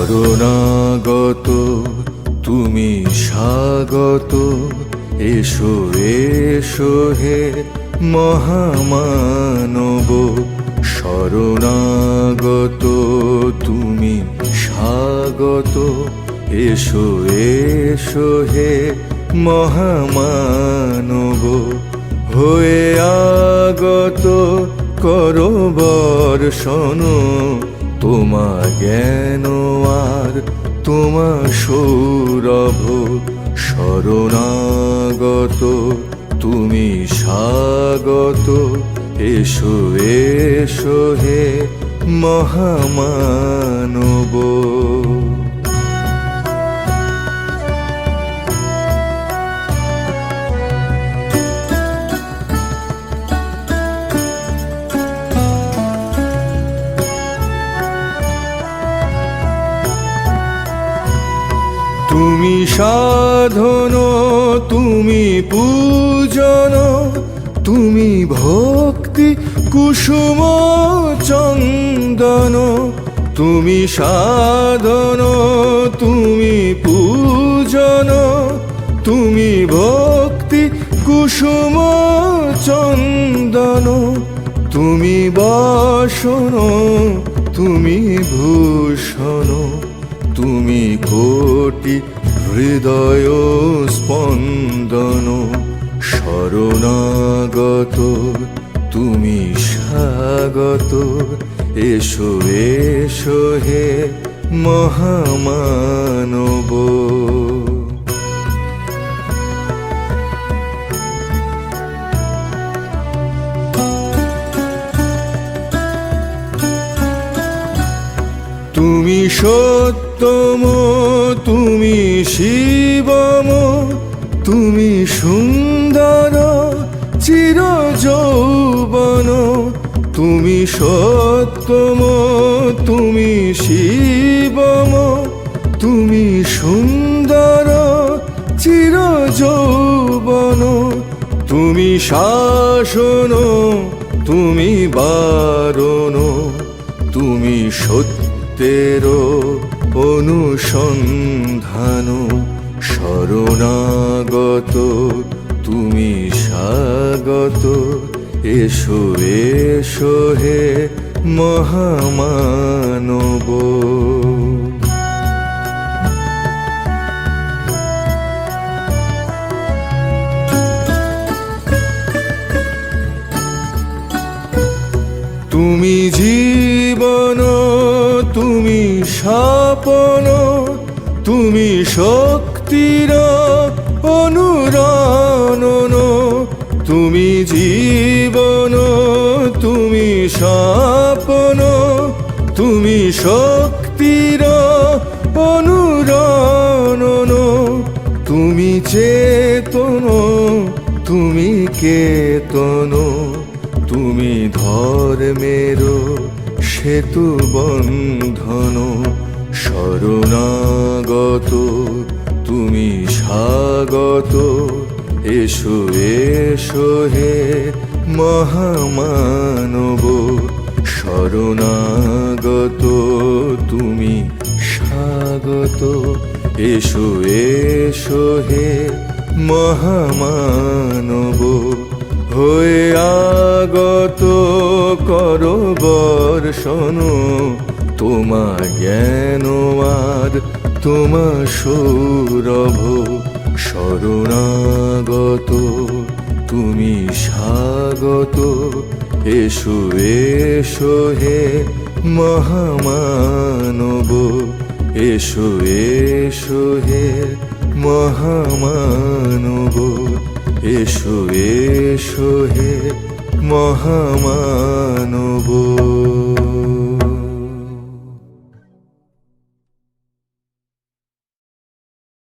শরণাগত তুমি স্বাগত, এসো এসো হে মহামানব। শরণাগত তুমি স্বাগত, এসো এসো হে মহামানব। হয়ে আগত করো বর্ষণ, তোমা জ্ঞান আর তোমা সৌরভ। শরণাগত তুমি স্বাগত, এসো এসো হে মহামানব। তুমি সাধন, তুমি পূজন, তুমি ভক্তি কুসুম চন্দন। তুমি সাধন, তুমি পূজন, তুমি ভক্তি কুসুম চন্দন। তুমি বাসন, তুমি ভূষণ, তুমি কোটি হৃদয় স্পন্দন। শরণাগত তুমি স্বাগত, এসো এসো হে মহামানব। তুমি সত্যম, তুমি শিবম, তুমি সুন্দর চিরযৌবন। তুমি সত্যম, তুমি শিবম, তুমি সুন্দর চিরযৌবন। তুমি শাসন, তুমি বারণ, তুমি সত্যের অনুসন্ধান। শরণাগত তুমি স্বাগত, এসো এসো হে মহামানব। তুমি জীবন, তুমি স্বপন, তুমি শক্তির অনুরণন। তুমি জীবন, তুমি স্বপন, তুমি শক্তির অনুরণন। তুমি চেতন, তুমি কেতন, তুমি ধর্মের সেতু বন্ধন। শরণাগত তুমি স্বাগত, এসো এসো হে মহামানব। শরণাগত তুমি স্বাগত, এসো এসো হে মহামানব। হয়ে আগত করো বর্ষণ, তোমা জ্ঞান আর তোমা সৌরভ। শরণাগত তুমি স্বাগত, এসো এসো হে মহামানব। এসো এসো হে মহামানব, এসো এসো হে মহামানব।